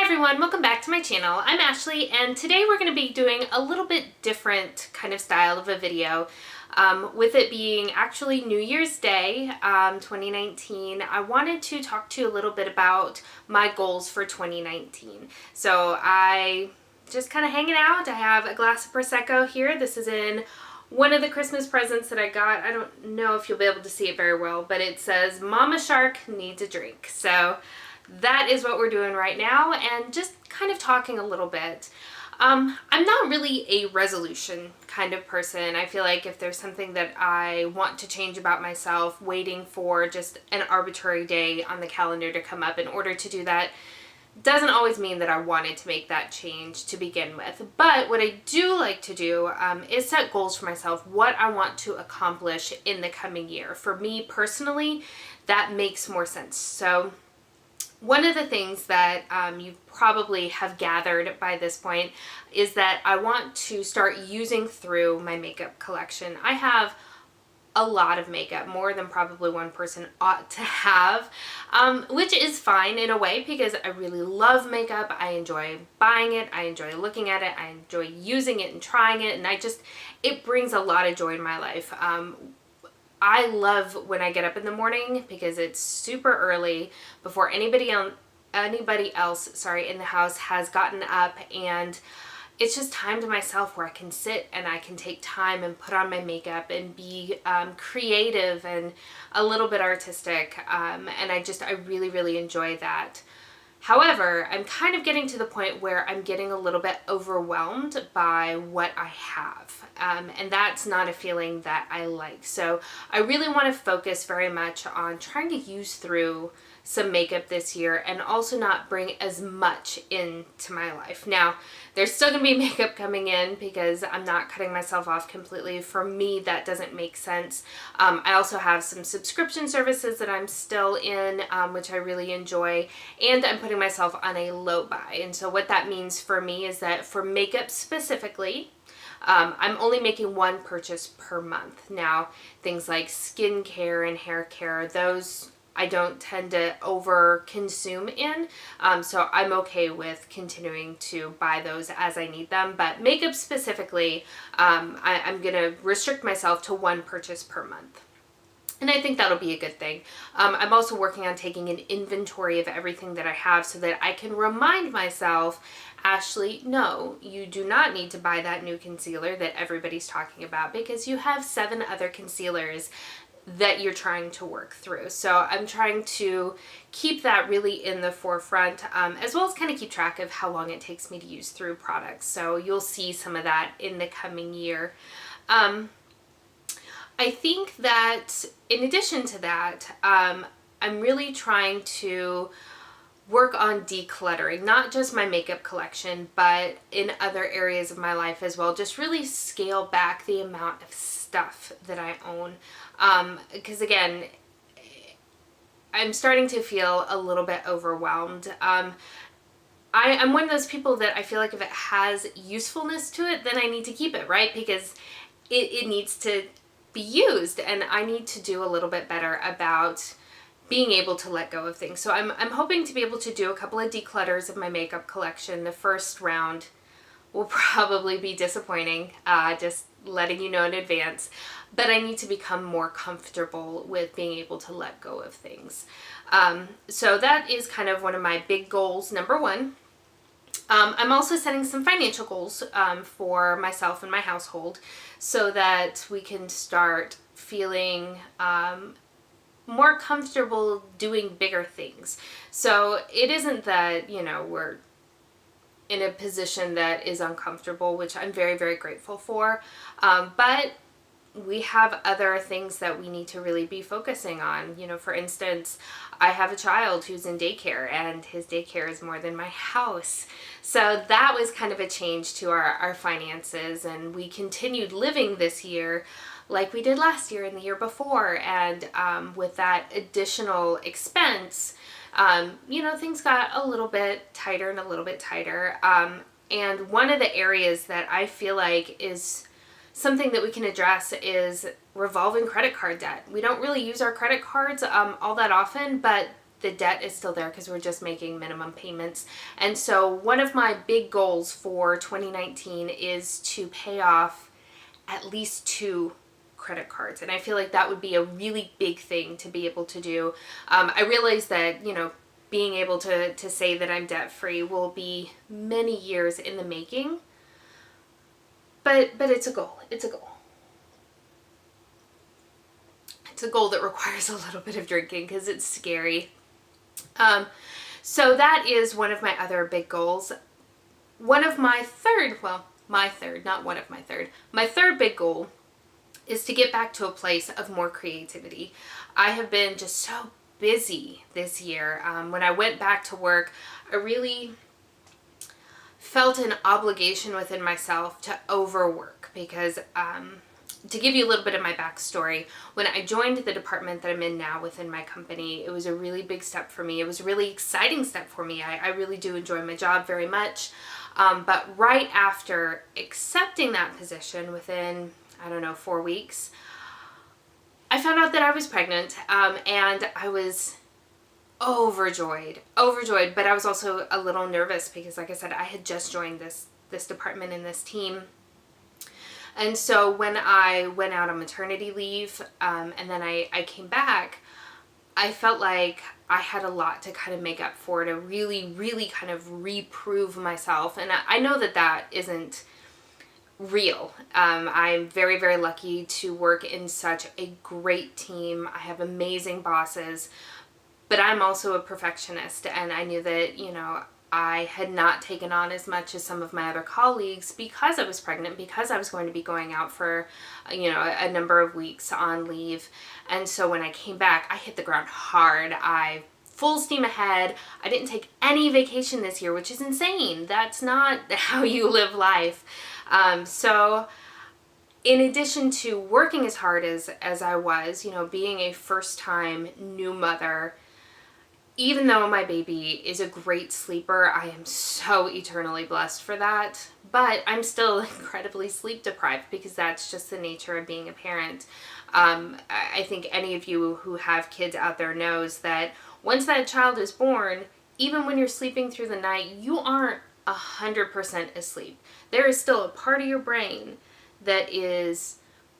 Everyone, welcome back to my channel. I'm Ashley, and today we're going to be doing a little bit different kind of style of a video. With it being actually New Year's Day 2019, I wanted to talk to you a little bit about my goals for 2019. So I just kind of hanging out. I have a glass of Prosecco here. This is in one of the Christmas presents that I got. I don't know if you'll be able to see it very well, but it says Mama Shark needs a drink. So that is what we're doing right now, and just kind of talking a little bit. I'm not really a resolution kind of person. I feel like if there's something that I want to change about myself, waiting for just an arbitrary day on the calendar to come up in order to do that doesn't always mean that I wanted to make that change to begin with. But what I do like to do is set goals for myself, what I want to accomplish in the coming year. For me personally, that makes more sense. So one of the things that you probably have gathered by this point is that I want to start using through my makeup collection. I have a lot of makeup, more than probably one person ought to have, which is fine in a way because I really love makeup. I enjoy buying it, I enjoy looking at it, I enjoy using it and trying it, and it brings a lot of joy in my life. I love when I get up in the morning because it's super early before anybody else in the house has gotten up, and it's just time to myself where I can sit and I can take time and put on my makeup and be creative and a little bit artistic, and I really, really enjoy that. However, I'm kind of getting to the point where I'm getting a little bit overwhelmed by what I have, and that's not a feeling that I like. So I really want to focus very much on trying to use through some makeup this year and also not bring as much into my life. Now, there's still going to be makeup coming in because I'm not cutting myself off completely. For me, that doesn't make sense. I also have some subscription services that I'm still in, which I really enjoy, and I'm putting myself on a low buy. And so what that means for me is that for makeup specifically, I'm only making one purchase per month. Now, things like skincare and hair care, those I don't tend to over consume in, so I'm okay with continuing to buy those as I need them. But makeup specifically, I'm gonna restrict myself to one purchase per month. And I think that'll be a good thing. I'm also working on taking an inventory of everything that I have so that I can remind myself, Ashley, no, you do not need to buy that new concealer that everybody's talking about because you have 7 other concealers that you're trying to work through. So I'm trying to keep that really in the forefront, as well as kind of keep track of how long it takes me to use through products. So you'll see some of that in the coming year. I think that in addition to that, I'm really trying to work on decluttering, not just my makeup collection, but in other areas of my life as well. Just really scale back the amount of stuff that I own. Because again, I'm starting to feel a little bit overwhelmed. I'm one of those people that I feel like if it has usefulness to it, then I need to keep it, right? Because it needs to be used, and I need to do a little bit better about being able to let go of things. So I'm hoping to be able to do a couple of declutters of my makeup collection. The first round will probably be disappointing, just letting you know in advance, but I need to become more comfortable with being able to let go of things. So that is kind of one of my big goals, number one. I'm also setting some financial goals for myself and my household so that we can start feeling more comfortable doing bigger things. So it isn't that, we're in a position that is uncomfortable, which I'm very, very grateful for. But we have other things that we need to really be focusing on. For instance, I have a child who's in daycare, and his daycare is more than my house. So that was kind of a change to our finances, and we continued living this year like we did last year and the year before. And with that additional expense, things got a little bit tighter and a little bit tighter. And one of the areas that I feel like is something that we can address is revolving credit card debt. We don't really use our credit cards all that often, but the debt is still there because we're just making minimum payments. And so one of my big goals for 2019 is to pay off at least 2 credit cards. And I feel like that would be a really big thing to be able to do. I realize that, being able to say that I'm debt free will be many years in the making, but it's a goal. It's a goal. It's a goal that requires a little bit of drinking because it's scary. So that is one of my other big goals. My third big goal is to get back to a place of more creativity. I have been just so busy this year. When I went back to work, I really felt an obligation within myself to overwork because, to give you a little bit of my backstory, when I joined the department that I'm in now within my company, it was a really big step for me. It was a really exciting step for me. I really do enjoy my job very much. But right after accepting that position within, 4 weeks, I found out that I was pregnant, and I was overjoyed, but I was also a little nervous because, like I said, I had just joined this department and this team. And so when I went out on maternity leave, and then I came back, I felt like I had a lot to kind of make up for, to really, really kind of reprove myself. And I know that that isn't real. I'm very, very lucky to work in such a great team. I have amazing bosses, but I'm also a perfectionist, and I knew that, I had not taken on as much as some of my other colleagues because I was pregnant, because I was going to be going out for, a number of weeks on leave. And so when I came back, I hit the ground hard. I full steam ahead. I didn't take any vacation this year, which is insane. That's not how you live life. So in addition to working as hard as I was, being a first-time new mother, even though my baby is a great sleeper, I am so eternally blessed for that, but I'm still incredibly sleep deprived because that's just the nature of being a parent. I think any of you who have kids out there knows that once that child is born, even when you're sleeping through the night, you aren't 100% asleep. There is still a part of your brain that is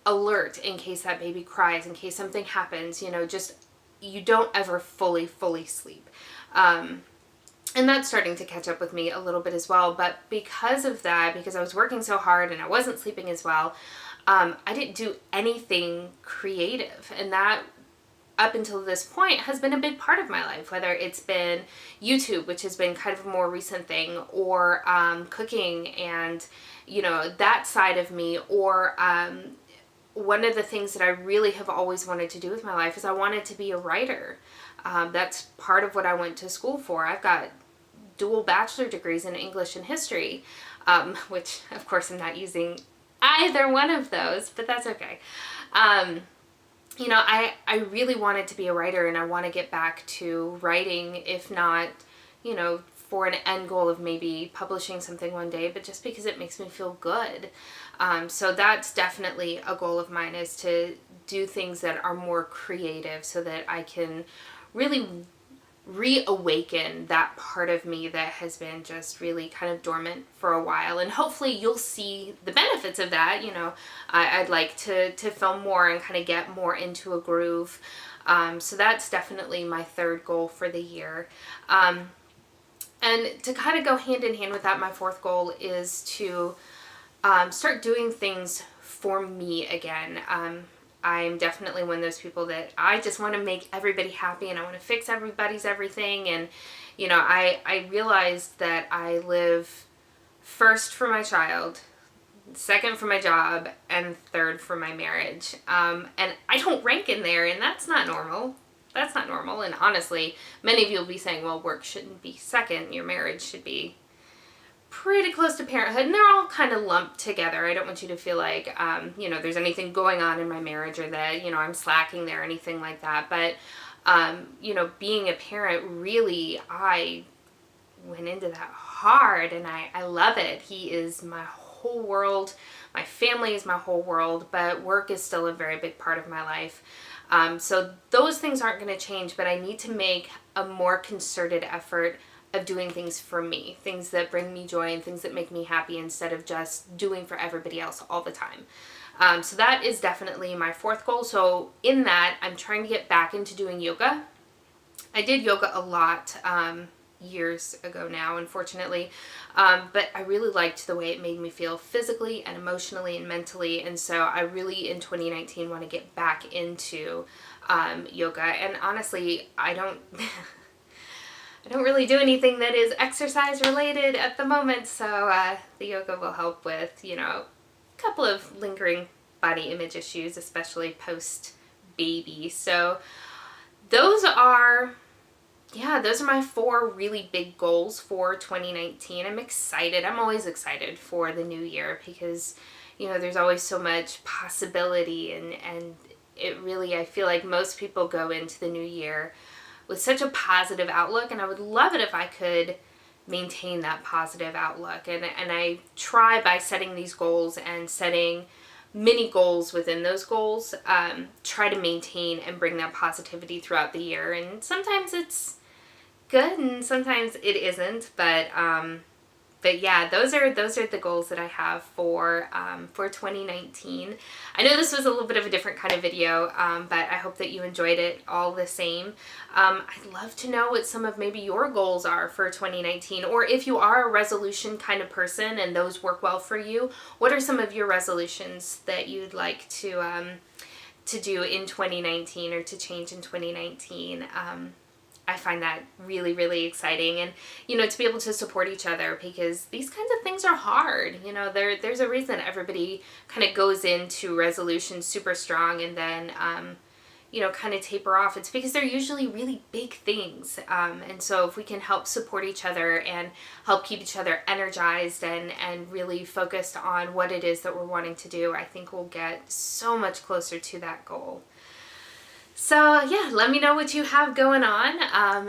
alert in case that baby cries, in case something happens, you don't ever fully sleep. And that's starting to catch up with me a little bit as well. But because of that, because I was working so hard and I wasn't sleeping as well, I didn't do anything creative. And that, up until this point, has been a big part of my life, whether it's been YouTube, which has been kind of a more recent thing, or cooking and, that side of me, or one of the things that I really have always wanted to do with my life is I wanted to be a writer. That's part of what I went to school for. I've got dual bachelor degrees in English and history, which of course I'm not using either one of those, but that's okay. I really wanted to be a writer, and I want to get back to writing, if not, for an end goal of maybe publishing something one day, but just because it makes me feel good. So that's definitely a goal of mine, is to do things that are more creative so that I can really reawaken that part of me that has been just really kind of dormant for a while. And hopefully you'll see the benefits of that. I'd like to film more and kind of get more into a groove. So that's definitely my third goal for the year. And to kind of go hand in hand with that, my fourth goal is to start doing things for me again. I'm definitely one of those people that I just want to make everybody happy, and I want to fix everybody's everything. And, I realized that I live first for my child, second for my job, and third for my marriage. And I don't rank in there, and that's not normal. That's not normal. And honestly, many of you will be saying, well, work shouldn't be second. Your marriage should be pretty close to parenthood, and they're all kind of lumped together. I don't want you to feel like, there's anything going on in my marriage, or that, I'm slacking there or anything like that. But, being a parent, really, I went into that hard, and I love it. He is my whole world. My family is my whole world, but work is still a very big part of my life. So those things aren't going to change, but I need to make a more concerted effort of doing things for me, things that bring me joy and things that make me happy instead of just doing for everybody else all the time. So that is definitely my fourth goal. So in that, I'm trying to get back into doing yoga. I did yoga a lot years ago now, unfortunately, but I really liked the way it made me feel physically and emotionally and mentally, and so I really in 2019 want to get back into yoga. And honestly, I don't I don't really do anything that is exercise related at the moment, so the yoga will help with, you know, a couple of lingering body image issues, especially post baby. So those are my 4 really big goals for 2019. I'm excited. I'm always excited for the new year because, you know, there's always so much possibility, and it really, I feel like most people go into the new year with such a positive outlook, and I would love it if I could maintain that positive outlook. And I try by setting these goals and setting mini goals within those goals, try to maintain and bring that positivity throughout the year. And sometimes it's good and sometimes it isn't, but yeah, those are the goals that I have for 2019. I know this was a little bit of a different kind of video, but I hope that you enjoyed it all the same. I'd love to know what some of maybe your goals are for 2019, or if you are a resolution kind of person and those work well for you, what are some of your resolutions that you'd like to do in 2019 or to change in 2019? I find that really, really exciting, and, you know, to be able to support each other, because these kinds of things are hard. You know, there's a reason everybody kind of goes into resolutions super strong and then, you know, kind of taper off. It's because they're usually really big things, and so if we can help support each other and help keep each other energized and really focused on what it is that we're wanting to do, I think we'll get so much closer to that goal. So yeah, let me know what you have going on,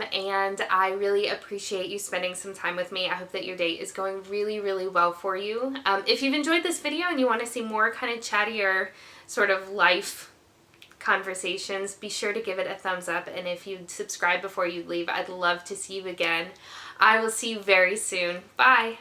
and I really appreciate you spending some time with me. I hope that your day is going really, really well for you. If you've enjoyed this video and you want to see more kind of chattier sort of life conversations, be sure to give it a thumbs up, and if you'd subscribe before you leave, I'd love to see you again. I will see you very soon. Bye!